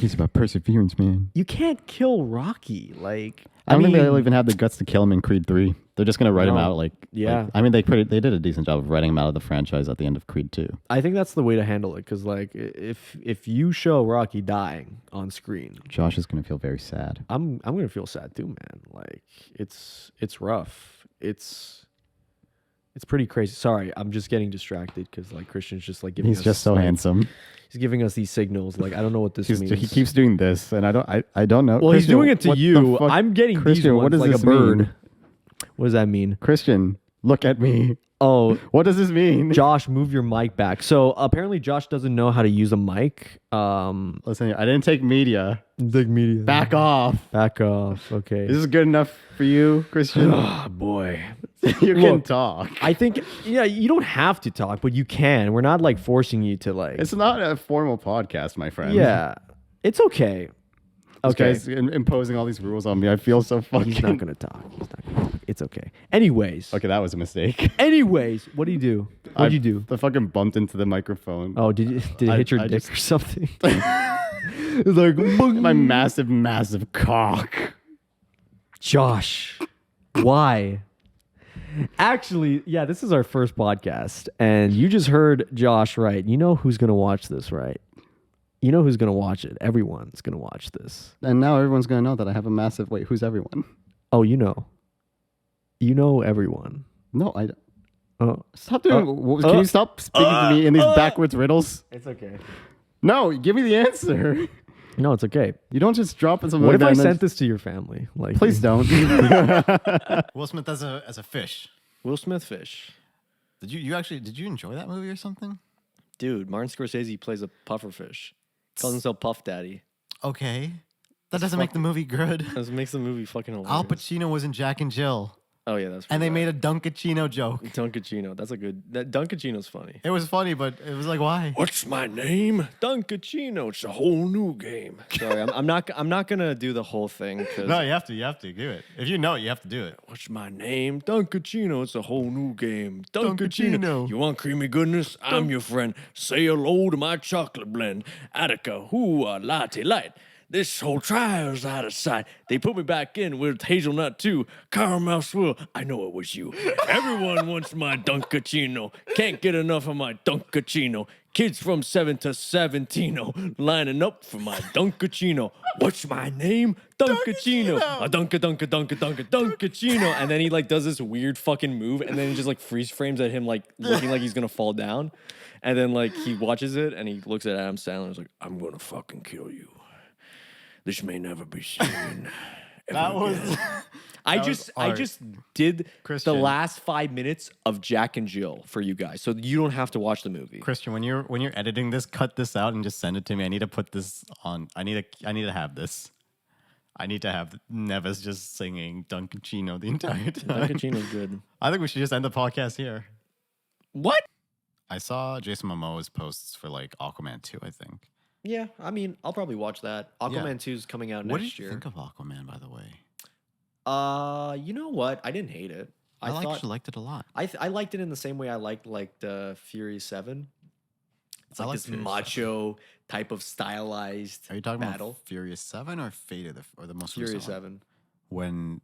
Rocky's about perseverance, man. You can't kill Rocky. Like, I don't think they'll even have the guts to kill him in Creed 3. They're just gonna write him out they did a decent job of writing him out of the franchise at the end of Creed 2. I think that's the way to handle it, because like if you show Rocky dying on screen, Josh is gonna feel very sad. I'm gonna feel sad too, man. Like it's rough. It's pretty crazy. Sorry, I'm just getting distracted because like Christian's just like giving. He's just so handsome. He's giving us these signals. Like I don't know what this means. He keeps doing this, and I don't know. Well, Christian, he's doing it to you. I'm getting Christian, these ones what does like this a bird. mean? What does that mean? Christian, look at me. Oh, what does this mean? Josh, move your mic back. So apparently Josh doesn't know how to use a mic. Listen, I didn't take media. Media. Back off. Back off. Okay. This is good enough for you, Christian. Oh boy. You can talk. I think you don't have to talk, but you can. We're not like forcing you to like. It's not a formal podcast, my friend. Yeah. It's okay. This guy's imposing all these rules on me. I feel so fucking... He's not going to talk. It's okay. Anyways. Okay, that was a mistake. Anyways, what do you do? What'd you do? I fucking bumped into the microphone. Oh, did it hit your dick or something? It's like... My massive cock. Josh, why? Actually, yeah, this is our first podcast, and you just heard Josh right. You know who's going to watch this, right? You know who's going to watch it. Everyone's going to watch this. And now everyone's going to know that I have a massive... Wait, who's everyone? Oh, you know. You know everyone. No, I don't. Stop doing... Can you stop speaking to me in these backwards riddles? It's okay. No, give me the answer. No, it's okay. You don't just drop in something What like if that. I sent this to your family? Like, please don't. Will Smith as a fish. Will Smith fish. Did you enjoy that movie or something? Dude, Martin Scorsese plays a puffer fish. Calls himself Puff Daddy. Okay. That doesn't make the movie good. That makes the movie fucking hilarious. Al Pacino was in Jack and Jill. Oh, yeah, that's And they made a Dunkachino joke. Dunkachino. That's a good... Dunkachino's funny. It was funny, but it was like, why? What's my name? Dunkachino. It's a whole new game. Sorry, I'm not gonna do the whole thing. No, you have to do it. If you know it, you have to do it. What's my name? Dunkachino. It's a whole new game. Dunkachino. You want creamy goodness? I'm your friend. Say hello to my chocolate blend. Attica, latte light. This whole trial's out of sight. They put me back in with hazelnut too. Caramel swirl. I know it was you. Everyone wants my Dunkachino. Can't get enough of my Dunkachino. Kids from 7 to 17 lining up for my Dunkachino. What's my name? Dunkachino. A Dunkachino. And then he like does this weird fucking move, and then he just like freeze frames at him like looking like he's gonna fall down. And then like he watches it and he looks at Adam Sandler and is like, I'm gonna fucking kill you. This may never be seen. That was. I just did Christian. the last 5 minutes of Jack and Jill for you guys, so you don't have to watch the movie. Christian, when you're editing this, cut this out and just send it to me. I need to put this on. I need to have this. I need to have Nevis just singing Dunkachino the entire time. Dunkachino's good. I think we should just end the podcast here. What? I saw Jason Momoa's posts for like Aquaman 2, I think. Yeah, I mean, I'll probably watch that. Aquaman 2 is coming out next year. What did you think of Aquaman, by the way? You know what? I didn't hate it. I liked it a lot. I liked it in the same way I liked like the Fury 7. It's like this Fury macho type of stylized Are you talking battle. about Furious 7 or Fate or the most Furious recent one? 7. When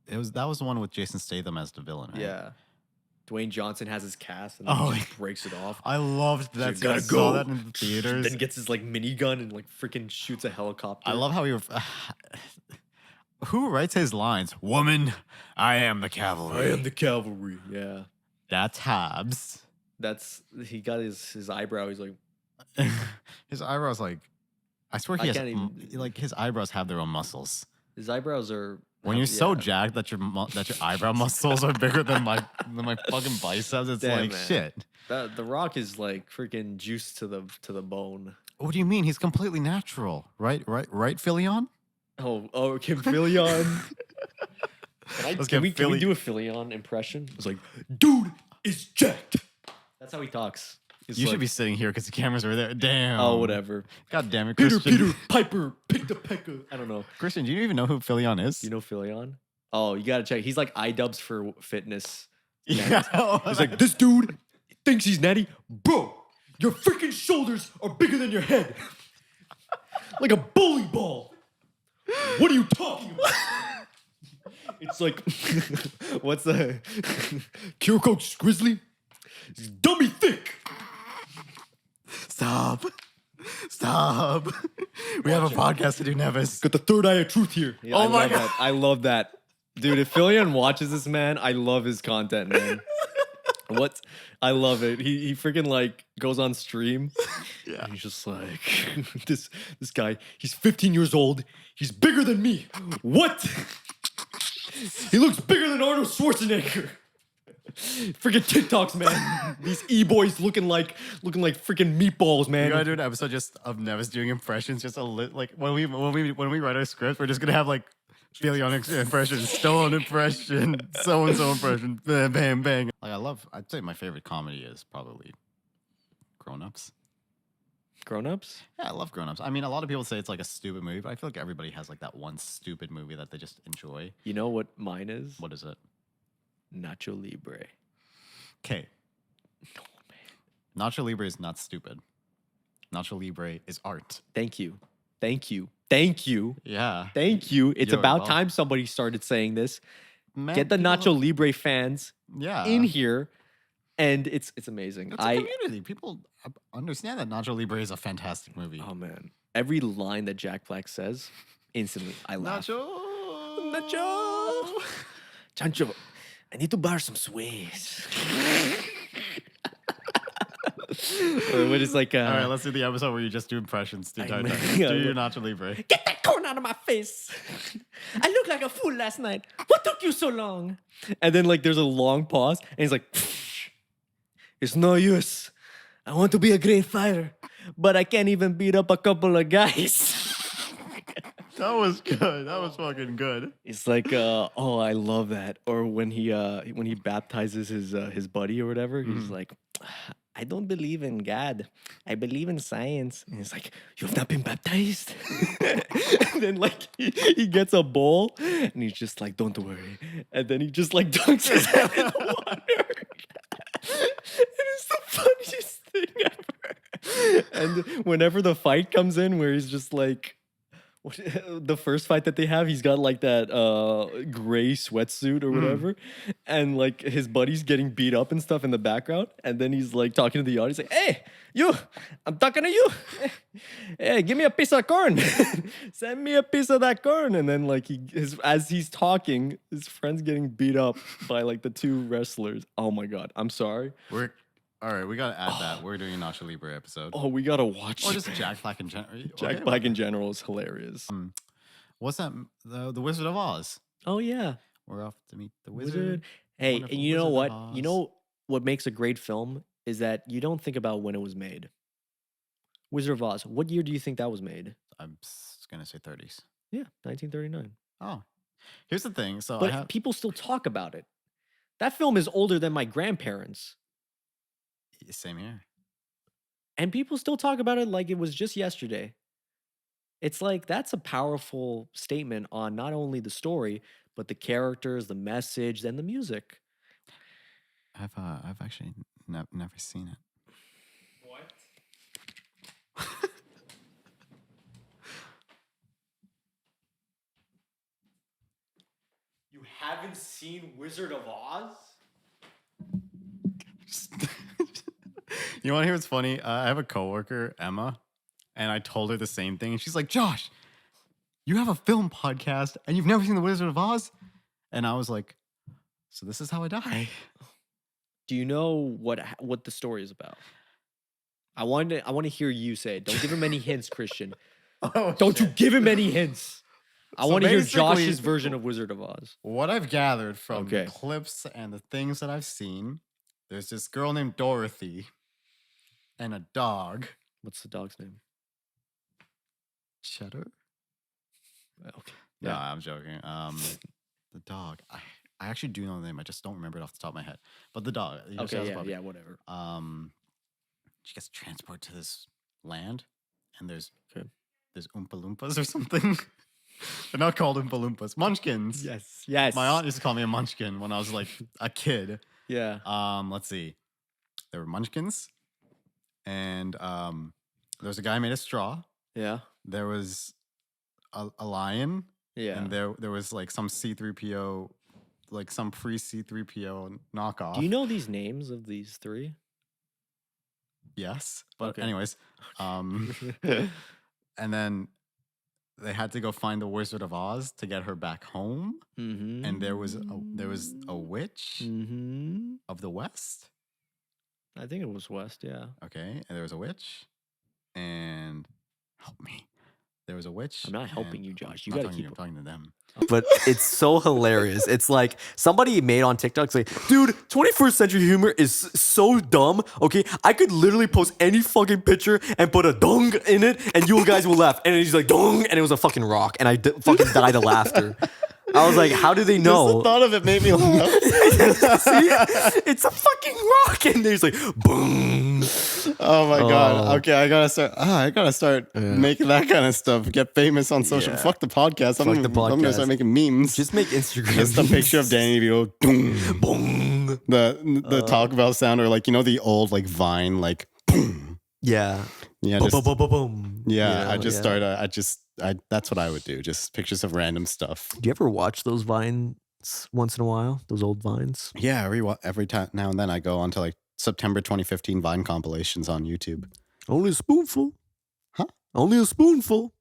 that was the one with Jason Statham as the villain, right? Yeah. Dwayne Johnson has his cast and Oh, then he breaks it off. I loved that. So you gotta I saw go. that in the theaters. Then gets his like minigun and like freaking shoots a helicopter. I love how who writes his lines? Woman, I am the cavalry. I am the cavalry. Yeah. That's Habs. He got his eyebrow. He's like His eyebrows like I swear he I has can't even- like his eyebrows have their own muscles. his eyebrows are. When you're so jacked that your eyebrow muscles are bigger than my fucking biceps, it's Damn, like man. shit. The Rock is like freaking juiced to the bone. What do you mean? He's completely natural, right? Right, Philion? Oh, Kim Philion. Can we do a Philion impression? It's like, dude is jacked. That's how he talks. You should be sitting here because the cameras are there. Damn. Oh, whatever. God damn it, Christian. Peter, Piper, pick the pecker. I don't know. Christian, do you even know who Philion is? You know Philion? Oh, you gotta check. He's like iDubbbz for fitness. Yeah. He's like, this dude thinks he's natty. Bro, your freaking shoulders are bigger than your head. like a bowling ball. What are you talking about? It's like, what's the Cure Coach Grizzly? It's dummy thick. Stop. We have a podcast to do, Nevis. Got the third eye of truth here. Yeah, Oh my God. I love that. Dude, if Philion watches this, man, I love his content, man. I love it. He freaking like goes on stream. Yeah. And he's just like this guy, he's 15 years old. He's bigger than me. What? He looks bigger than Arnold Schwarzenegger. Freaking TikToks, man. These e-boys looking like freaking meatballs, man. We gotta do an episode just of Nevis doing impressions. Just like when we write our script, we're just gonna have like Philion impressions, Stone impression, so and so impression, bang bang bang. Like I'd say my favorite comedy is probably Grown Ups. Grown Ups? Yeah, I love Grown Ups. I mean, a lot of people say it's like a stupid movie, but I feel like everybody has like that one stupid movie that they just enjoy. You know what mine is? What is it? Nacho Libre. Okay. Oh, man. Nacho Libre is not stupid. Nacho Libre is art. Thank you. Yeah. It's You're about welcome. time somebody started saying this. Man, Get the people- Nacho Libre fans in here, and it's amazing. It's a community. People understand that Nacho Libre is a fantastic movie. Oh man, every line that Jack Black says, instantly I laugh. Nacho, Chancho, I need to borrow some Swiss. Or what is like? All right, let's do the episode where you just do impressions the entire time. Yeah, Do your Nacho Libre. Get that corn out of my face. I looked like a fool last night. What took you so long? And then like there's a long pause, and he's like, it's no use. I want to be a great fighter, but I can't even beat up a couple of guys. That was good. That was fucking good. It's like, oh, I love that. Or when he baptizes his buddy or whatever, he's like, I don't believe in God. I believe in science. And he's like, you have not been baptized? And then like he gets a bowl and he's just like, don't worry. And then he just like dunks his head in the water. It is the funniest thing ever. And whenever the fight comes in where he's just like, the first fight that they have, he's got like that gray sweatsuit or whatever, and like his buddy's getting beat up and stuff in the background, and then he's like talking to the audience like, hey, you, I'm talking to you. Hey, give me a piece of corn. Send me a piece of that corn. And then like as he's talking, his friend's getting beat up by like the two wrestlers. Oh my god, I'm sorry. All right, we gotta add that. We're doing a Nacho Libre episode. Oh, we gotta watch Or just Jack Black in general. Jack Black in general is hilarious. What's that? The Wizard of Oz. Oh yeah. We're off to meet the wizard. Hey, Wonderful and you know Wizard what? of You Oz. know what makes a great film is that you don't think about when it was made. Wizard of Oz. What year do you think that was made? I'm gonna say 30s. Yeah, 1939. Oh, here's the thing. So But people still talk about it. That film is older than my grandparents. same here. And people still talk about it like it was just yesterday. It's like that's a powerful statement on not only the story, but the characters, the message, and the music. I've actually never seen it. What? You haven't seen Wizard of Oz? You want to hear what's funny? I have a coworker, Emma, and I told her the same thing, and she's like, "Josh, you have a film podcast, and you've never seen The Wizard of Oz?" And I was like, "So this is how I die." Do you know what the story is about? I want to hear you say it. Don't give him any hints, Christian. Oh, Don't you give him any hints. I So want to hear basically- Josh's version of Wizard of Oz. What I've gathered from Okay. the clips and the things that I've seen, there's this girl named Dorothy and a dog. What's the dog's name? Cheddar? Okay. No, I'm joking. The dog. I actually do know the name. I just don't remember it off the top of my head. But the dog. you just Okay, asked yeah, about it. yeah, whatever. She gets transported to this land, and there's Okay. Oompa Loompas or something. They're not called Oompa Loompas. Munchkins. Yes. My aunt used to call me a munchkin when I was like a kid. Yeah. Let's see. There were munchkins, and there was a guy made of straw, Yeah. there was a lion. Yeah. And there was like some C-3PO, like some free C-3PO knockoff. Do you know these names of these three? Yes. But Okay. anyways, and then they had to go find the Wizard of Oz to get her back home. Mm-hmm. And there was a witch of the West. I think it was West, yeah. Okay. And there was a witch. And help me. There was a witch. I'm not helping you, Josh. You I'm gotta keep. I'm talking to them. But it's so hilarious. It's like somebody made on TikTok, it's like, dude, 21st century humor is so dumb. Okay, I could literally post any fucking picture and put a dong in it, and you guys will laugh. And he's like, dong, and it was a fucking rock, and I fucking died of laughter. I was like, how do they know? Just the thought of it made me laugh. See? It's a fucking rock, and there's like, boom. Oh my god. Okay, I gotta start making that kind of stuff. Get famous on social. Yeah. Fuck the podcast. Fuck the I'm gonna podcast. start making memes. Just make Instagram. Just a picture of Danny DeVito. Boom. Boom. The Taco Bell sound, or like the old like Vine like boom. Yeah. Yeah. Boom, Just, boom, boom, boom. yeah. You I know, just yeah. start. That's what I would do. Just pictures of random stuff. Do you ever watch those Vines once in a while? Those old Vines? Yeah. Every time now and then I go onto like September 2015 Vine compilations on YouTube. Only a spoonful. Huh? Only a spoonful.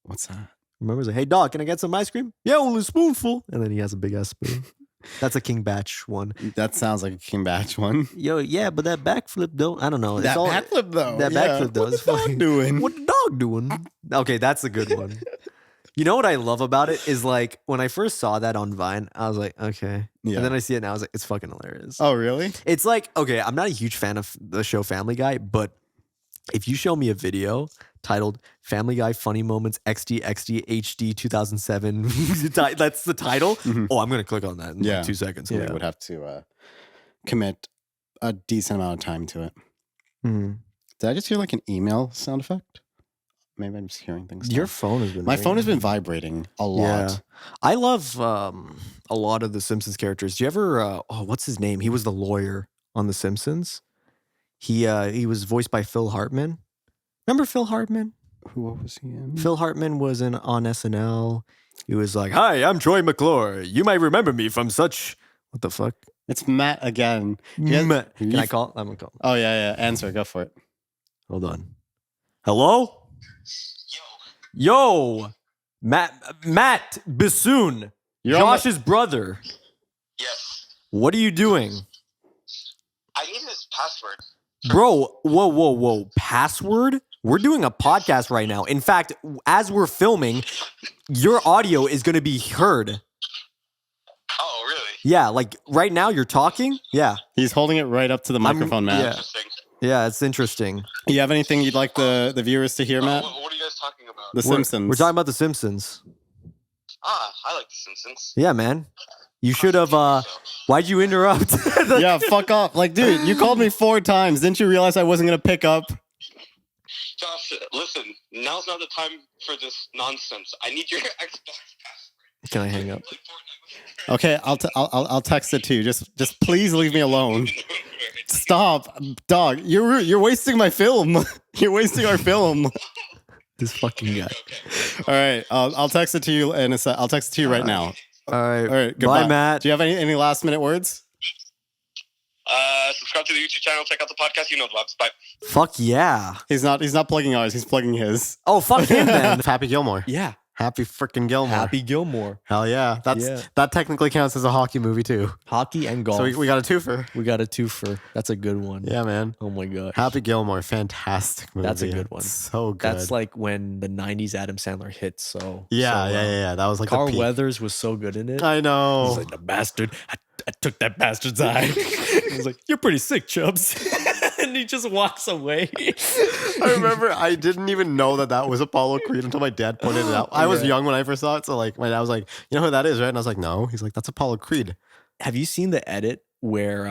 What's that? Remember, like, hey, dog, can I get some ice cream? Yeah, only a spoonful. And then he has a big ass spoon. That's a King Batch one. That sounds like a King Batch one. Yo, yeah, but that backflip though, I don't know. That backflip though. That yeah. backflip though. What is the dog fucking- doing? What the dog doing? Okay, that's a good one. You know what I love about it is like when I first saw that on Vine, I was like, okay. Yeah. And then I see it now, I was like, it's fucking hilarious. Oh really? It's like, okay, I'm not a huge fan of the show Family Guy, but if you show me a video titled Family Guy Funny Moments XD HD 2007, that's the title. Mhm. Oh, I'm going to click on that in Yeah. like 2 seconds. So we would have to commit a decent amount of time to it. Mhm. Did I just hear like an email sound effect? Maybe I'm just hearing things. Your now. phone has been My phone has ringing. been vibrating a lot. Yeah. I love a lot of the Simpsons characters. Do you ever, what's his name? He was the lawyer on The Simpsons. He was voiced by Phil Hartman. Remember Phil Hartman? What was he in? Phil Hartman was on SNL. He was like, "Hi, I'm Troy McClure. You might remember me from such." What the fuck? It's Matt again. Can I call? I'm gonna call. Oh yeah. Answer. Go for it. Hold on. Hello. Yo. Matt Bassoon. You're on Josh's brother. Yes. What are you doing, I need his password. bro? Whoa. Password? We're doing a podcast right now. In fact, as we're filming, your audio is going to be heard. Oh, really? Yeah, like right now you're talking. Yeah. He's holding it right up to the microphone, Matt. yeah. Interesting. Yeah, it's interesting. You have anything you'd like the viewers to hear, Matt? What are you guys talking about? The Simpsons. We're talking about The Simpsons. I like The Simpsons. Yeah, man. You should have. Why'd you interrupt? Yeah, fuck off. Like, dude, you called me 4 times. Didn't you realize I wasn't gonna pick up? Josh, listen. Now's not the time for this nonsense. I need your Xbox password. Can I hang up? Play Fortnite with Okay, I'll text it to you. Just please leave me alone. your friends. Stop, dog. You're wasting my film. You're wasting our film. This fucking guy. All right, I'll text it to you in a sec. I'll text it to you right now. All right. All right, goodbye. Bye, Matt. Do you have any last minute words? Subscribe to the YouTube channel. Check out the podcast. You know the vibes. Bye. Fuck yeah. He's not plugging ours. He's plugging his. Oh, fuck him then. Happy Gilmore. Yeah. Happy freaking Gilmore. Happy Gilmore. Hell yeah. That technically counts as a hockey movie too. Hockey and golf. So we got a twofer. We got a twofer. That's a good one. Yeah, man. Oh my god. Happy Gilmore, fantastic movie. That's a good one. So good. That's like when the 90s Adam Sandler hit. So yeah. That was like Carl the peak. Weathers was so good in it. I know. He's like, the bastard. I took that bastard's eye. He's like, you're pretty sick, Chubbs. And he just walks away. I remember I didn't even know that was Apollo Creed until my dad pointed it out. I was young when I first saw it, so like my dad was like, "You know who that is, right?" And I was like, "No." He's like, "That's Apollo Creed." Have you seen the edit where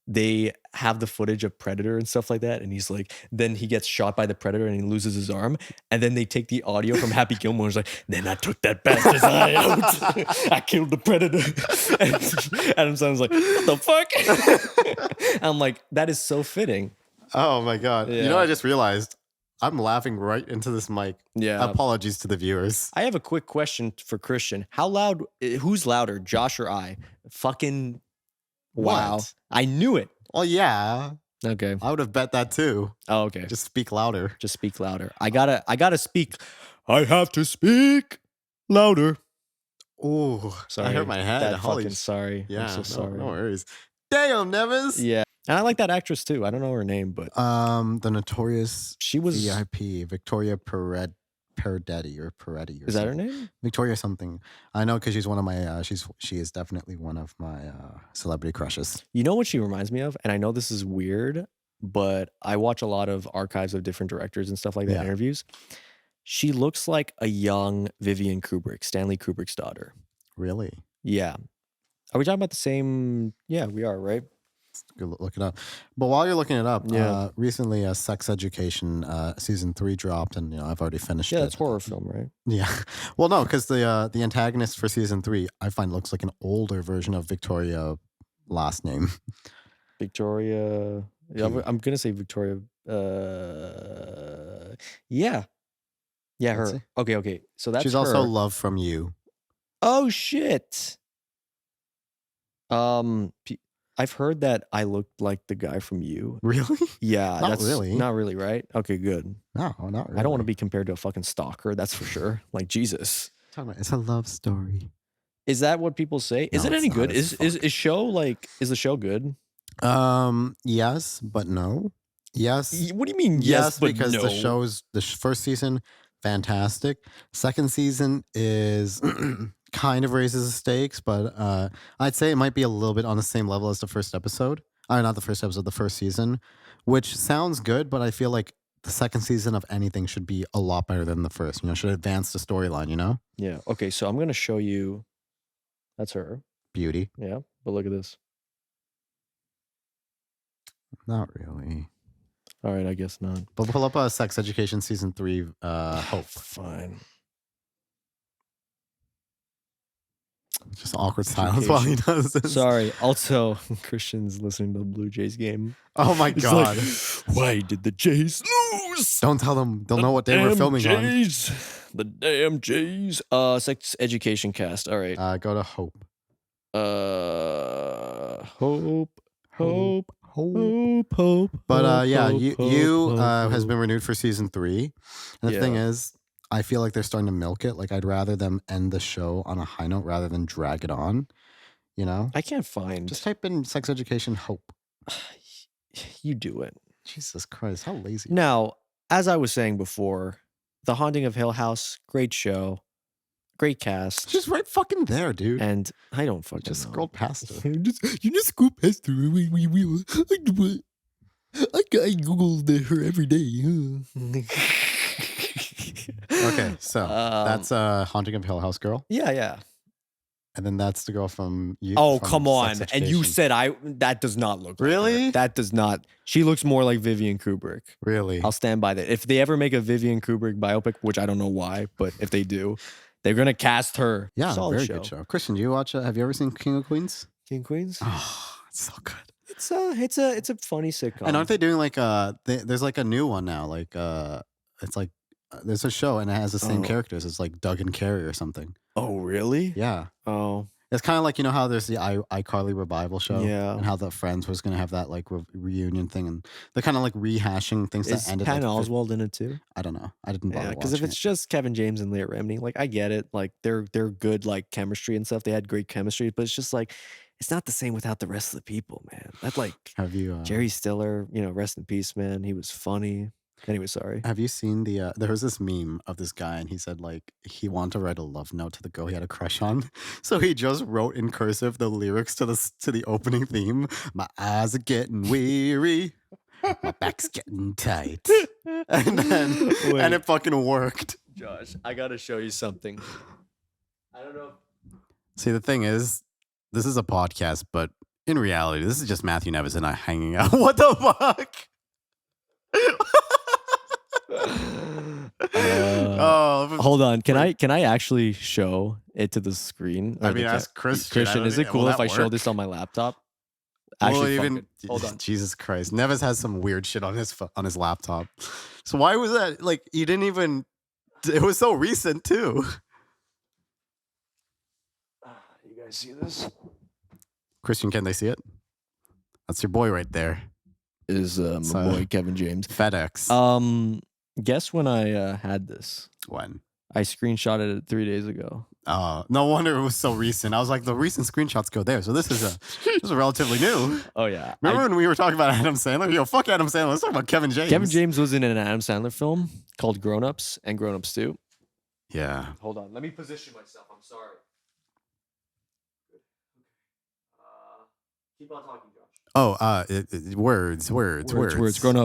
they have the footage of Predator and stuff like that? And he's like, then he gets shot by the Predator and he loses his arm. And then they take the audio from Happy Gilmore. He's like, then I took that bastard's eye out. I killed the Predator. And Adam Sandler's like, what the fuck? I'm like, that is so fitting. Oh my god! You know, Yeah. what I just realized I'm laughing right into this mic. Yeah. Apologies to the viewers. I have a quick question for Christian. How loud? Who's louder, Josh or I? Fucking wow! What? I knew it. Well, yeah. Okay. I would have bet that too. Oh, okay. Just speak louder. Just speak louder. I gotta speak. I have to speak louder. Ooh, Sorry. I hurt my head. That Holy fucking sorry. Yeah, I'm so sorry. No worries. Damn, Nevis. Yeah. And I like that actress too. I don't know her name, but The notorious she was. VIP Victoria Peretti or Peretti. Or Is that her something. name? Victoria something. I know because she's one of my. She is definitely one of my celebrity crushes. You know what she reminds me of? And I know this is weird, but I watch a lot of archives of different directors and stuff like that, Yeah. interviews. She looks like a young Vivian Kubrick, Stanley Kubrick's daughter. Really? Yeah. Are we talking about the same? Yeah, we are, right? Go look it up. But while you're looking it up, Yeah. recently Sex Education season 3 dropped, and I've already finished Yeah, it. that's horror film, right? Yeah. Well, no, because the antagonist for season 3 I find looks like an older version of Victoria last name. Victoria. Yeah, P. I'm gonna say Victoria. Yeah. Yeah, Let's her. see. Okay. So that's She's her. also Love From You. Oh shit. I've heard that I looked like the guy from You. Really? Yeah, Not that's really. not really, right? Okay, good. No, not really. I don't want to be compared to a fucking stalker, that's for sure. Like Jesus. It's a love story. Is that what people say? Is No, it it's any not. good? It's Is the show good? Yes, but no. Yes. What do you mean Yes, but because no? the show's first season fantastic. Second season is kind of raises the stakes, but I'd say it might be a little bit on the same level as the first episode. Not the first episode, the first season, which sounds good, but I feel like the second season of anything should be a lot better than the first. Should advance the storyline. Yeah. Okay, so I'm gonna show you. That's her. Beauty. Yeah, but look at this. Not really. All right, I guess not. But pull up Sex Education season 3. Hope. Fine. Just awkward silence while he does this. Sorry. Also, Christian's listening to the Blue Jays game. Oh my He's god! like, why did the Jays lose? Don't tell them. They'll know what day we're Damn filming Jays. The damn Jays. Sex Education cast. All right. on. Go to Hope. Hope. But yeah, hope, you hope, has hope. been renewed for season 3. And the thing Yeah. is, I feel like they're starting to milk it. Like I'd rather them end the show on a high note rather than drag it on. I can't find. Just type in Sex Education Hope. You do it. Jesus Christ, how lazy. Now, as I was saying before, The Haunting of Hill House, great show, great cast, Just right fucking there, dude. and I don't fucking Just know. scrolled past it. You just scroll past her. I Googled her every day. Okay, so that's Haunting of Hill House girl. Yeah. And then that's the girl from you. Oh, from come on. Sex And you Education. said that does not look like her. Really? That does not. She looks more like Vivian Kubrick. Really? I'll stand by that. If they ever make a Vivian Kubrick biopic, which I don't know why, but if they do, they're gonna cast her. Yeah, Solid very good show. Christian, do you watch? Have you ever seen King of Queens? King Queens. Oh, it's so good. It's a funny sitcom. And aren't they doing like there's like a new one now? Like it's like there's a show and it has the same Oh. characters. It's like Doug and Carrie or something. Oh, really? Yeah, Oh, it's kind of like how there's the iCarly revival show. Yeah. and how the Friends was gonna have that like reunion thing, and they're kind of like rehashing things is that ended. Patton like, Oswalt in it too? I don't know. I didn't bother Yeah, because if watching it's just Kevin James and Leah Remini, like I get it, like they're good like chemistry and stuff. They had great chemistry, but it's just like it's not the same without the rest of the people, man. That like Have you Jerry Stiller, rest in peace, man. He was funny. Anyway, sorry. Have you seen the? There was this meme of this guy, and he said like he wanted to write a love note to the girl he had a crush on, so he just wrote in cursive the lyrics to the opening theme. My eyes are getting weary, my back's getting tight, and then and it fucking worked. Josh, I gotta show you something. I don't know. See, the thing is, this is a podcast, but in reality, this is just Matthew Nevis and I hanging out. What the fuck? Oh, Hold on. Can I actually show it to the screen? I Or mean, the ask Christian. I Christian, don't is it think- cool will if that I show work? this on my laptop? Actually, Well, fuck even it. Hold on. Jesus Christ, Neves has some weird shit on his laptop. So why was that? Like, you didn't even. It was so recent too. You guys see this? Christian, can they see it? That's your boy right there. Is my So- boy Kevin James. FedEx. Guess when I had this? When? I screenshotted it 3 days ago. No wonder it was so recent. I was like, the recent screenshots go there. So this is relatively new. Oh yeah. Remember when we were talking about Adam Sandler? Yo, fuck Adam Sandler. Let's talk about Kevin James. Kevin James was in an Adam Sandler film called Grown Ups and Grown Ups 2. Yeah. Hold on. Let me position myself. I'm sorry. Keep on talking, Josh. Oh, words. Grown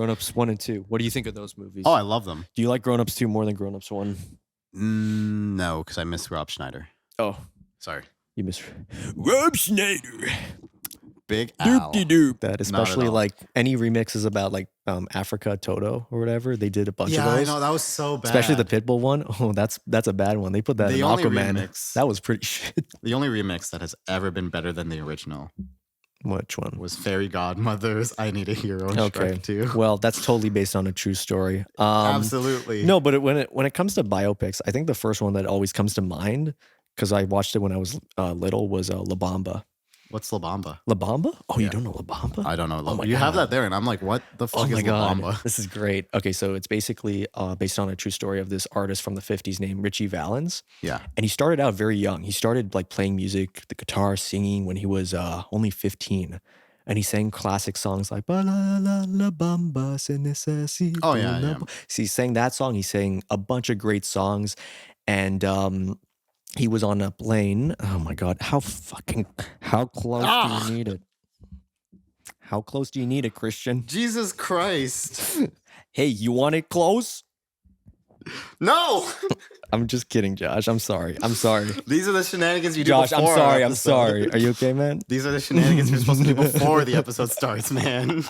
Ups 1 and 2. What do you think of those movies? Oh, I love them. Do you like Grown Ups 2 more than Grown Ups 1? No, because I miss Rob Schneider. Oh, Sorry. you miss Rob Schneider. Big Al. Doop. That Not at especially all. like any remixes about like Africa Toto or whatever. They did a bunch of Yeah, I those. know. That was so bad. Especially the Pitbull one. Oh, that's a bad one. They put that The in only Aquaman. remix- That was pretty shit. The only remix that has ever been better than the original Which one? was Fairy Godmother's I Need a Hero in Okay. Shrek 2. Well, that's totally based on a true story. Absolutely. No, but when it comes to biopics, I think the first one that always comes to mind because I watched it when I was little was La Bamba. What's La Bamba? La Bamba? Oh, you Yeah. don't know La Bamba? I don't know. Oh my You have God. that there, and I'm like, what the fuck Oh is my La god, Bamba? this is great. Okay, so it's basically based on a true story of this artist from the 50s named Richie Valens. Yeah. And he started out very young. He started like playing music, the guitar, singing when he was only 15. And he sang classic songs like "Ba la la la bamba se necesito." Oh, yeah, la yeah. ba-" So he sang that song. He sang a bunch of great songs, and he was on a plane. Oh my god, how close do you need it? How close do you need it, Christian? Jesus Christ. Hey, you want it close? No! I'm just kidding, Josh. I'm sorry. These are the shenanigans you do Josh, before I'm our sorry. I'm episode. sorry. Are you okay, man? These are the shenanigans you're supposed to do before the episode starts, man.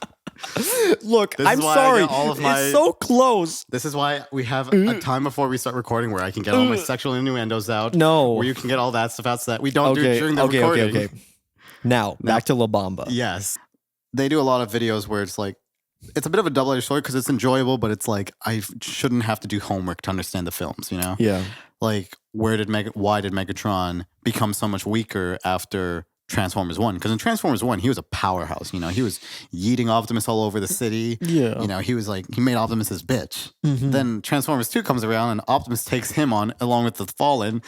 Look, This is I'm why I sorry. get all of my- It's so close. This is why we have a time before we start recording where I can get all my sexual innuendos out. No. Where you can get all that stuff out so that we don't do it during the recording. Okay. Now, back to La Bamba. Yes. They do a lot of videos where it's like, it's a bit of a double-edged sword because it's enjoyable, but it's like, I shouldn't have to do homework to understand the films, you know? Yeah. Like, why did Megatron become so much weaker after Transformers 1? Because in Transformers 1, he was a powerhouse, you know? He was yeeting Optimus all over the city. Yeah. You know, he made Optimus his bitch. Mhm. Then Transformers 2 comes around and Optimus takes him on along with the Fallen.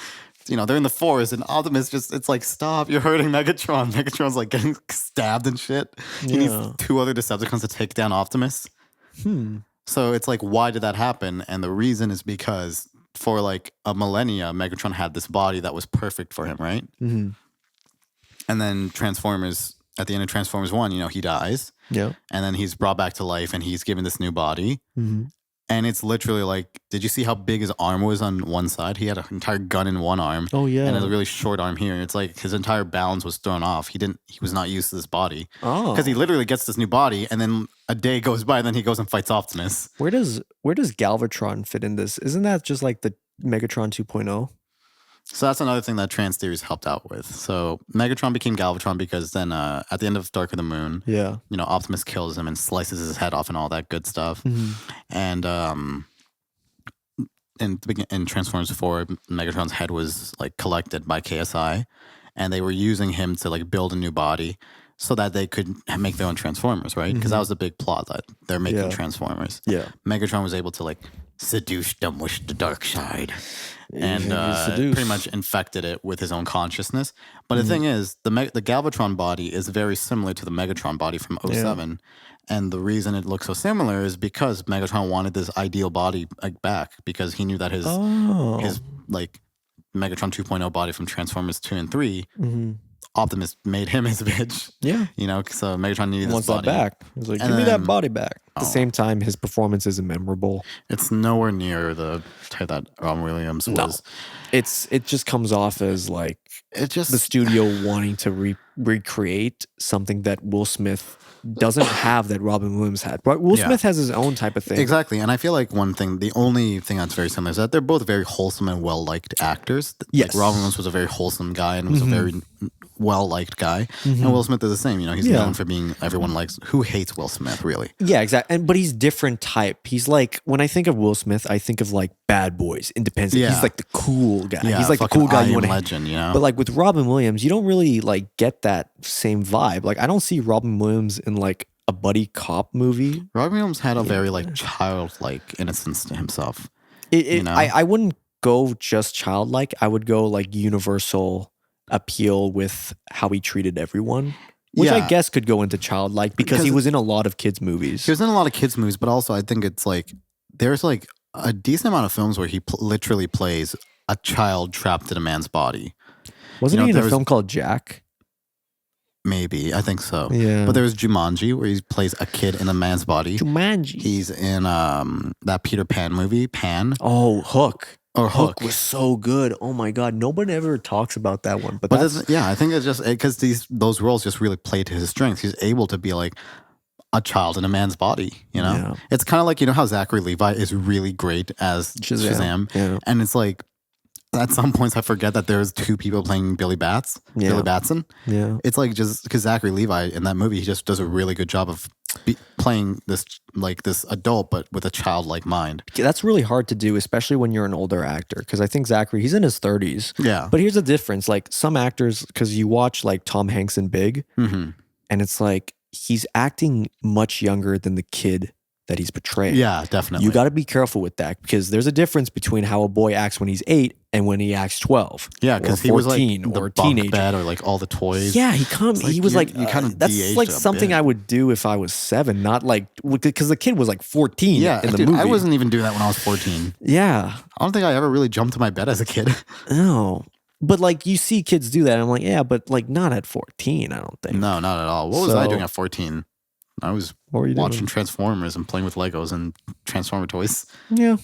You know, they're in the forest and Optimus it's like, stop, you're hurting Megatron. Megatron's like getting stabbed and shit. He Yeah. needs 2 other Decepticons to take down Optimus. So it's like, why did that happen? And the reason is because for like a millennia, Megatron had this body that was perfect for him, right? Mm-hmm. And then at the end of Transformers 1, you know, he dies. Yeah. And then he's brought back to life and he's given this new body. Mm-hmm. And it's literally like, did you see how big his arm was on one side? He had an entire gun in one arm. Oh yeah. And a really short arm here. It's like his entire balance was thrown off. He was not used to this body. Oh. Because he literally gets this new body and then a day goes by and then he goes and fights Optimus. Where does Galvatron fit in this? Isn't that just like the Megatron 2.0? So that's another thing that Trans Theories helped out with. So Megatron became Galvatron because then at the end of Dark of the Moon, Yeah. you know, Optimus kills him and slices his head off and all that good stuff. Mm-hmm. And in Transformers 4, Megatron's head was like collected by KSI, and they were using him to like build a new body so that they could make their own Transformers, right? Because that was the big plot that they're making Yeah. Transformers. Yeah. Megatron was able to like seduce them with the dark side and seduce. pretty much infected it with his own consciousness. But the thing is, the Galvatron body is very similar to the Megatron body from 07. And the reason it looks so similar is because Megatron wanted this ideal body like back because he knew that his like Megatron 2.0 body from Transformers 2 and 3, Optimus made him his bitch. Yeah. You know, so Megatron needed Wants this that body. back. He's like, And give me that then- body back. at the same time, his performance isn't memorable. It's nowhere near the type that Robin Williams was. It just comes off as like It just the studio wanting to recreate something that Will Smith doesn't have that Robin Williams had. But Will Smith has his own type of thing. Exactly. And I feel like the only thing that's very similar is that they're both very wholesome and well-liked actors. Yes. Like Robin Williams was a very wholesome guy and was a very well-liked guy. And Will Smith is the same. You know, he's known for being, everyone likes, who hates Will Smith, really? Yeah, exactly. But he's different type. He's like, when I think of Will Smith, I think of like Bad Boys, Independence. Yeah. He's like the cool guy. Yeah, he's like the fucking cool guy I you Am want to Legend, you know? But like with Robin Williams, you don't really like get that same vibe. Like I don't see Robin Williams in like a buddy cop movie. Robin Williams had a very like childlike innocence to himself. You know? I wouldn't go just childlike. I would go like universal appeal with how he treated everyone, which I guess could go into childlike because he was in a lot of kids movies. He was in a lot of kids movies, but also I think it's like there's like a decent amount of films where he literally plays a child trapped in a man's body. Wasn't he in a film called Jack? Maybe, I think so. Yeah. But there was Jumanji where he plays a kid in a man's body. Jumanji. He's in that Peter Pan movie, Pan. Oh, Hook. Or Hook. Was so good. Oh my God. Nobody ever talks about that one. But I think it's just because those roles just really play to his strengths. He's able to be like a child in a man's body, you know? Yeah. It's kind of like, you know how Zachary Levi is really great as Shazam? Yeah. And it's like, at some points I forget that there's two people playing Billy Batson. Yeah. It's like just because Zachary Levi in that movie, he just does a really good job of playing this adult, but with a childlike mind. That's really hard to do, especially when you're an older actor. Because I think Zachary, he's in his 30s. Yeah. But here's the difference. Like some actors, because you watch like Tom Hanks in Big, and it's like he's acting much younger than the kid that he's portraying. Yeah, definitely. You got to be careful with that because there's a difference between how a boy acts when he's 8 and when he acts 12. Yeah, because he was like or the teenager. bunk bed or like all the toys. Yeah, he was like you kind of that's like something I would do if I was 7, not like because the kid was like 14 in the movie. I wasn't even doing that when I was 14. Yeah. I don't think I ever really jumped to my bed as a kid. No. But like you see kids do that. And I'm like, yeah, but like not at 14, I don't think. No, not at all. What was I doing at 14? I was watching Transformers and playing with Legos and Transformer toys. Yeah.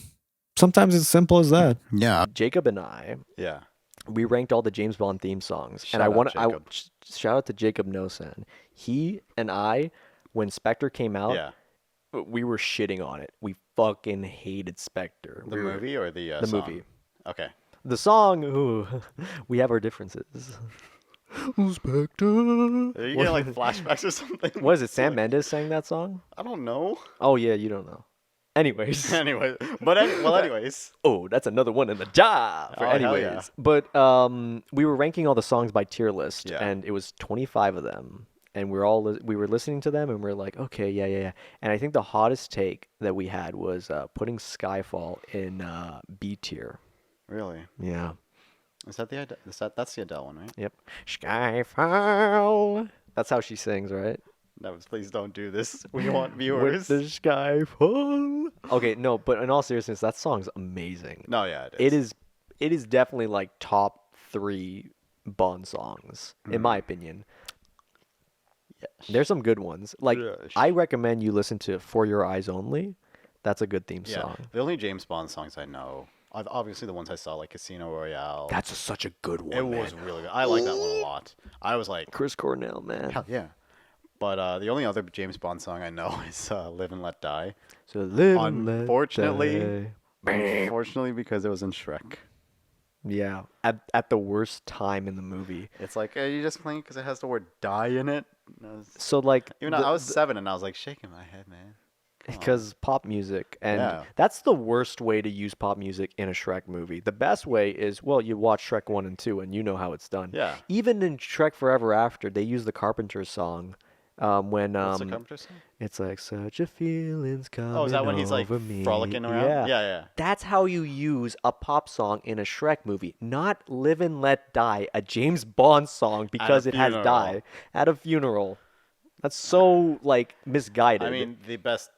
Sometimes it's simple as that. Yeah. Jacob and I, we ranked all the James Bond theme songs. Shout out to Jacob Nosan. He and I, when Spectre came out, we were shitting on it. We fucking hated Spectre. The movie or the song? movie. Okay. The song, ooh, we have our differences. Spectre. Are you getting like flashbacks or something? What is it? Sam Mendes sang that song? I don't know. Oh yeah, you don't know. Anyways. Anyways. Oh, that's another one in the job. Anyways. Yeah. But we were ranking all the songs by tier list, and it was 25 of them. And we were listening to them, and we're like, okay, yeah. And I think the hottest take that we had was putting Skyfall in B tier. Really? Yeah. Is that that's the Adele one, right? Yep. Skyfall. That's how she sings, right? No, please don't do this. We want viewers. With the Skyfall. Okay, no, but in all seriousness, that song's amazing. No, yeah, it is. It is definitely like top 3 Bond songs, in my opinion. Yes. There's some good ones. Like, I recommend you listen to For Your Eyes Only. That's a good theme song. The only James Bond songs I know, obviously the ones I saw, like Casino Royale. That's such a good one, It was really good. I like that one a lot. I was like... Chris Cornell, man. Hell yeah. But the only other James Bond song I know is Live and Let Die. So live and let die. Unfortunately, because it was in Shrek. Yeah, at the worst time in the movie. It's like, are you just playing because it has the word die in it? So like... I was 7 and I was like shaking my head, man. Because pop music, and that's the worst way to use pop music in a Shrek movie. The best way is, well, you watch Shrek 1 and 2 and you know how it's done. Yeah. Even in Shrek Forever After, they use the Carpenter song when What's the Carpenter song? It's like such a feeling's coming over me. Oh, is that when he's like frolicking around? Yeah. That's how you use a pop song in a Shrek movie, not Live and Let Die, a James Bond song because it has die at a funeral. That's so like misguided. I mean, the best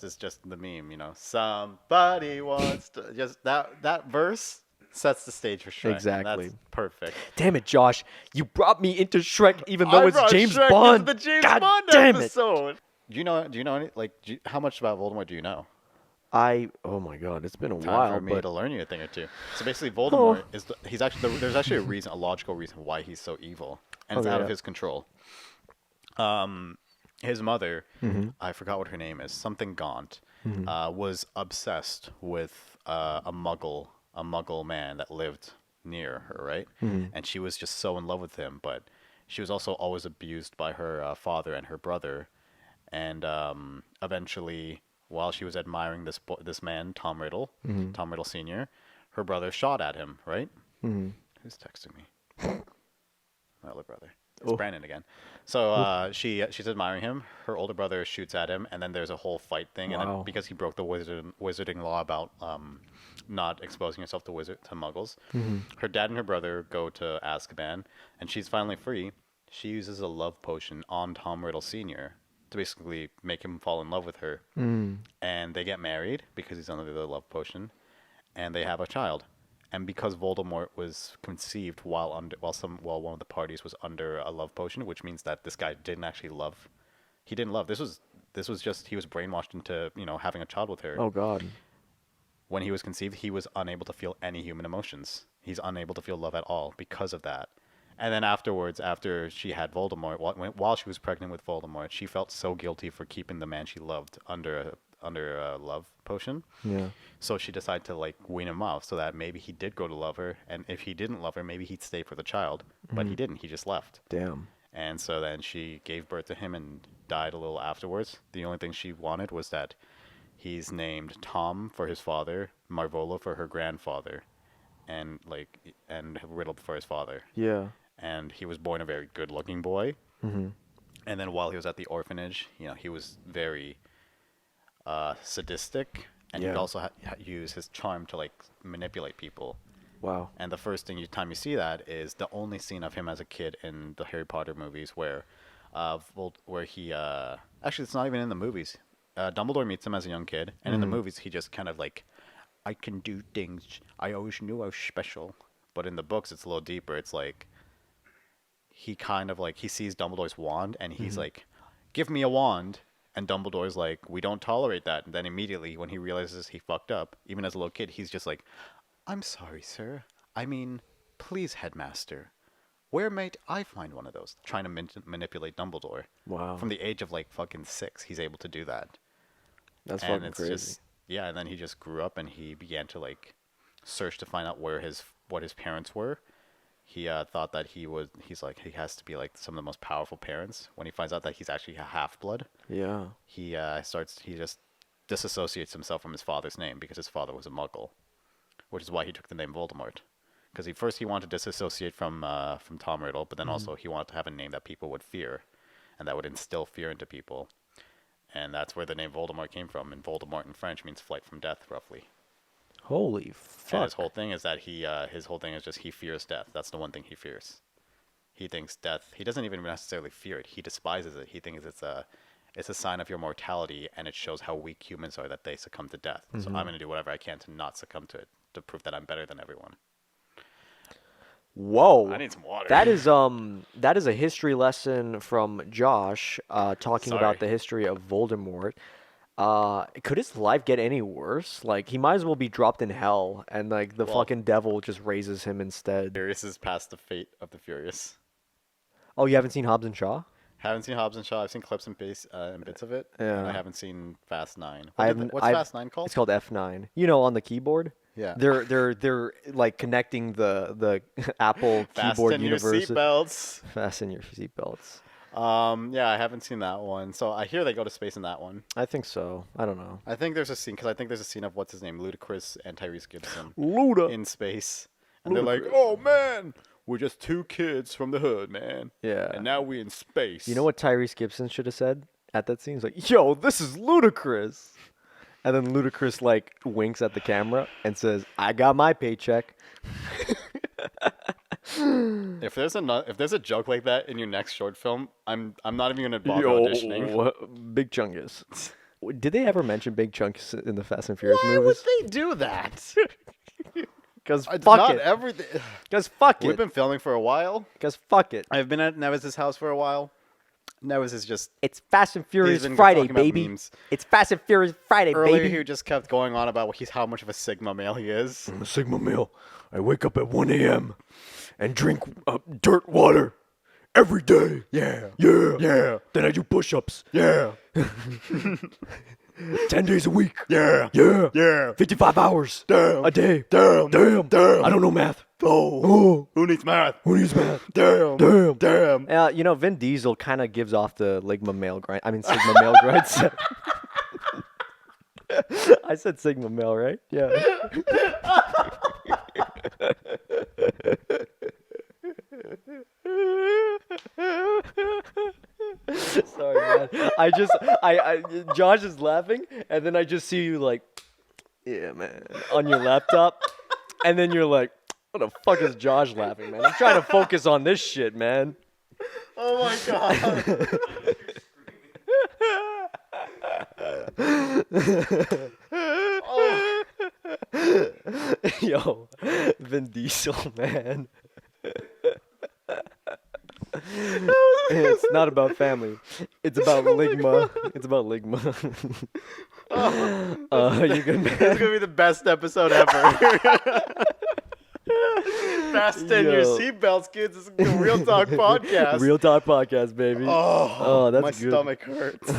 is just the meme, you know. Somebody wants to just that verse sets the stage for Shrek. Exactly. That's perfect. Damn it, Josh! You brought me into Shrek, even though it's James Bond. The James God Bond damn episode. Do you know? Do you know any like? How much about Voldemort do you know? Oh my god, it's been a Time while, for me but to learn you a thing or two. So basically, Voldemort is he's actually there's actually a reason, a logical reason why he's so evil, and it's out of his control. His mother, I forgot what her name is, something Gaunt, was obsessed with a Muggle man that lived near her, right? And she was just so in love with him, but she was also always abused by her father and her brother, and eventually, while she was admiring this man, Tom Riddle, Tom Riddle Sr., her brother shot at him, right? Who's texting me? My older brother. It's Brandon again. So she's admiring him. Her older brother shoots at him, and then there's a whole fight thing. And then because he broke the wizarding law about not exposing herself to muggles, her dad and her brother go to Azkaban, and she's finally free. She uses a love potion on Tom Riddle Sr. to basically make him fall in love with her. And they get married because he's under the love potion, and they have a child. And because Voldemort was conceived while one of the parties was under a love potion, which means that this guy didn't actually love. He didn't love. This was just he was brainwashed into having a child with her. oh god. When he was conceived, he was unable to feel any human emotions. He's unable to feel love at all because of that. And then afterwards, after she had Voldemort, while she was pregnant with Voldemort, she felt so guilty for keeping the man she loved under a love potion. Yeah. So she decided to wean him off so that maybe he did go to love her, and if he didn't love her, maybe he'd stay for the child. But he didn't. He just left. Damn. And so then she gave birth to him and died a little afterwards. The only thing she wanted was that he's named Tom for his father, Marvola for her grandfather, and Riddle for his father. Yeah. And he was born a very good-looking boy. And then while he was at the orphanage, he was very sadistic, and he'd also use his charm to manipulate people. Wow. And the first time you see that is the only scene of him as a kid in the Harry Potter movies where he actually it's not even in the movies. Dumbledore meets him as a young kid, and in the movies he just kind of I can do things. I always knew I was special. But in the books it's a little deeper. It's he kind of he sees Dumbledore's wand and he's give me a wand. And Dumbledore's we don't tolerate that. And then immediately when he realizes he fucked up, even as a little kid, he's just I'm sorry, sir. I mean, please, headmaster. Where might I find one of those? Trying to manipulate Dumbledore. Wow. From the age of fucking 6, he's able to do that. That's and fucking it's crazy. Just, yeah, and then he just grew up and he began to search to find out what his parents were. He thought that he has to be some of the most powerful parents. When he finds out that he's actually a half-blood, Yeah. he just disassociates himself from his father's name because his father was a Muggle, which is why he took the name Voldemort. Because he wanted to disassociate from Tom Riddle, but then also he wanted to have a name that people would fear, and that would instill fear into people, and that's where the name Voldemort came from. And Voldemort in French means flight from death, roughly. Holy fuck. And his whole thing is that he fears death. That's the one thing he fears. He thinks death. He doesn't even necessarily fear it. He despises it. He thinks it's a sign of your mortality, and it shows how weak humans are that they succumb to death. So I'm going to do whatever I can to not succumb to it, to prove that I'm better than everyone. Whoa. I need some water. That is a history lesson from Josh talking about the history of Voldemort. Could his life get any worse? He might as well be dropped in hell, and the fucking devil just raises him instead. Furious is past the fate of the Furious. Oh, you haven't seen Hobbs and Shaw? Haven't seen Hobbs and Shaw. I've seen clips and bits of it. Yeah. And I haven't seen Fast 9. What's Fast 9 called? It's called F9. On the keyboard. Yeah. They're connecting the Apple keyboard universe. Fasten your seatbelts. Fasten your seatbelts. Yeah, I haven't seen that one. So I hear they go to space in that one. I think so. I don't know. I think there's a scene of what's his name, Ludacris and Tyrese Gibson Luda in space, and they're like, "Oh man, we're just two kids from the hood, man. Yeah. And now we in space." You know what Tyrese Gibson should have said at that scene? He's like, "Yo, this is Ludacris." And then Ludacris winks at the camera and says, "I got my paycheck." If there's a joke like that in your next short film, I'm not even gonna bother auditioning. Big Chungus. Did they ever mention Big Chungus in the Fast and Furious Why movies? would they do that? Because fuck not it. everything. Because fuck it. We've been filming for a while. Because fuck it. I've been at Neves' house for a while. Nevis is just It's Fast and Furious been Friday, talking about baby. memes. It's Fast and Furious Friday, earlier. baby. He just kept going on about how much of a Sigma male he is. I'm a Sigma male. I wake up at 1 a.m. and drink dirt water every day. Yeah, Yeah. yeah, Then I do push-ups. yeah, 10 days a week. yeah, Yeah. yeah. 55 hours. Damn. A day. Damn, Damn. damn. I don't know math. Oh, who needs math? Who needs math? Damn, Damn. damn. You know, Vin Diesel kind of gives off the Sigma male grind. I said Sigma male, right? Yeah. Sorry, man. Josh is laughing, and then I just see you like, yeah, man, on your laptop, and then you're like, what the fuck is Josh laughing, man? I'm trying to focus on this shit, man. Oh my god. Yo, Vin Diesel, man. It's not about family. It's about Ligma. It's about Ligma. You good, man? This is gonna be the best episode ever. Fasten your Yo. seatbelts, kids. This is the Real Talk podcast. Real Talk Podcast, baby. Oh, that's my good. stomach hurts.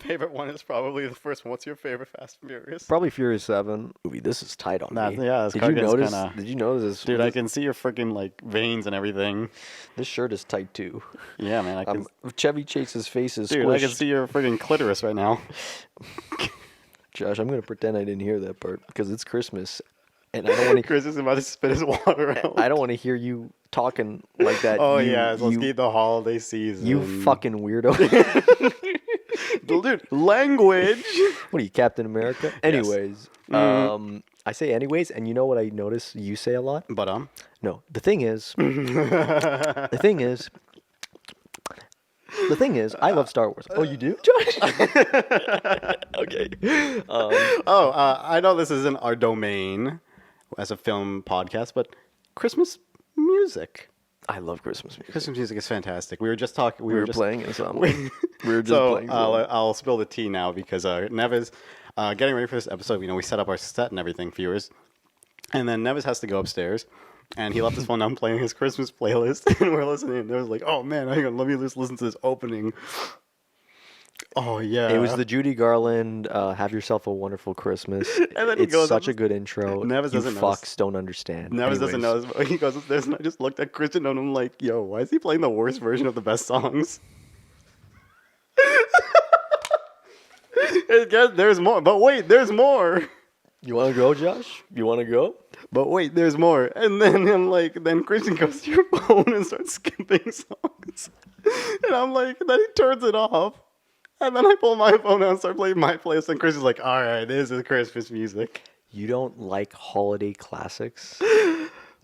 Favorite one is probably the first one. What's your favorite Fast and Furious? Probably Furious 7 movie. This is tight on me. Yeah, Did you notice? Did you notice this? Dude, I can see your freaking like veins and everything. This shirt is tight too. Yeah, man. I can. Chevy Chase's face is Dude, squished. I can see your freaking clitoris right now. Josh, I'm gonna pretend I didn't hear that part because it's Christmas, and I don't want to. Chris is about to spit his water out. I don't want to hear you talking like that. Oh you, yeah, let's you, get the holiday season. you fucking weirdo. Dude, language. What are you, Captain America? Anyways, I say anyways, and you know what I notice you say a lot? But No, the thing is, I love Star Wars. Oh, you do, Josh? Okay. I know this isn't our domain as a film podcast, but Christmas music. I love Christmas music. Christmas music is fantastic. We were just talking. We were just playing it some. we- We were just so playing. some. I'll spill the tea now because Nevis, getting ready for this episode, we set up our set and everything, viewers, and then Nevis has to go upstairs, and he left his phone on playing his Christmas playlist, and we're listening. And Nevis was like, "Oh man, hang on, let me just listen to this opening." Oh yeah, It was the Judy Garland "Have Yourself a Wonderful Christmas." And then he It's goes such up- a good intro. Nevis you doesn't fucks notice. don't understand. Nevis doesn't Anyways. know. He goes upstairs, and I just looked at Christian, and I'm like, "Yo, why is he playing the worst version of the best songs?" There's more, but wait, there's more. You want to go, Josh? You want to go? But wait, there's more. And then I'm like, then Christian goes to your phone and starts skipping songs. And I'm like, then he turns it off. And then I pull my phone out and start playing my playlist. And Christian's like, all right, this is Christmas music. You don't like holiday classics?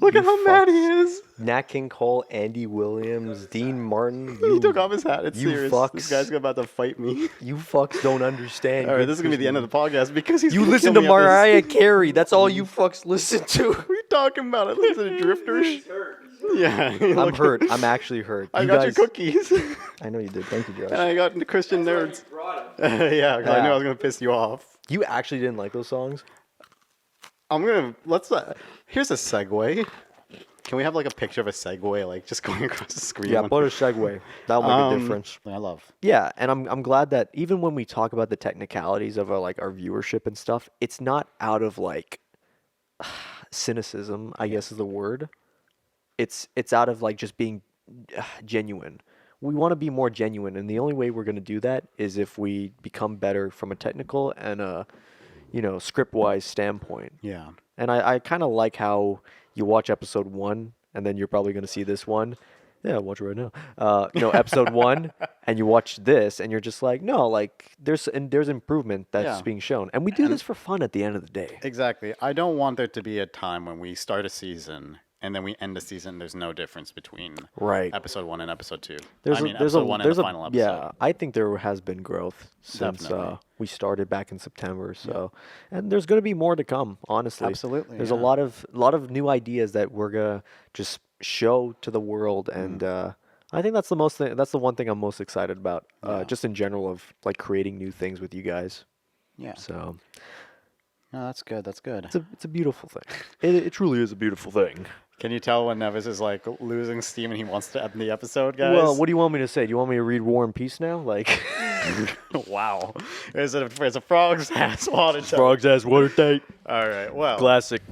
Look at You how mad he fucks. is. Nat King Cole, Andy Williams, Dean Martin. He took off his hat. It's you serious. fucks. This guy's about to fight me. You fucks don't understand. All right, good this is going to be the end of the Christmas. podcast because he's You gonna listen kill to me after this. Mariah Carey. That's all you fucks listen to. What are you talking about? I listen to Drifters. Yeah. I'm hurt. I'm actually hurt. I You got guys, your cookies. I know you did. Thank you, And Josh. I got the Christian nerds. Yeah, 'cause I knew I was going to piss you off. You actually didn't like those songs? Here's a segue. Can we have like a picture of a segue, like just going across the screen? Yeah, put a segue. That'll make a difference. I love. Yeah, and I'm glad that even when we talk about the technicalities of our viewership and stuff, it's not out of like cynicism, I guess is the word. It's out of like just being genuine. We want to be more genuine, and the only way we're going to do that is if we become better from a technical and a script-wise standpoint. Yeah. And I kind of like how you watch episode 1, and then you're probably going to see this one. Yeah, watch it right now. Episode 1, and you watch this, and you're just like, no, like there's improvement that's Yeah. being shown, and we do this for fun at the end of the day. Exactly. I don't want there to be a time when we start a season and then we end a season. There's no difference between Right. episode 1 and episode 2. There's episode 1 and the final episode. Yeah, I think there has been growth since Definitely. we started back in September. So, and there's going to be more to come. Honestly, Absolutely, There's yeah. a lot of new ideas that we're gonna just show to the world, and I think that's the one thing I'm most excited about. Just in general of like creating new things with you guys. Yeah. So No, that's good. That's good. it's a beautiful thing. It truly is a beautiful thing. Can you tell when Nevis is like losing steam and he wants to end the episode, guys? Well, what do you want me to say? Do you want me to read War and Peace now? Like, Wow. It's a frog's ass water tank. Frog's ass water tank. All right. Well. Classic.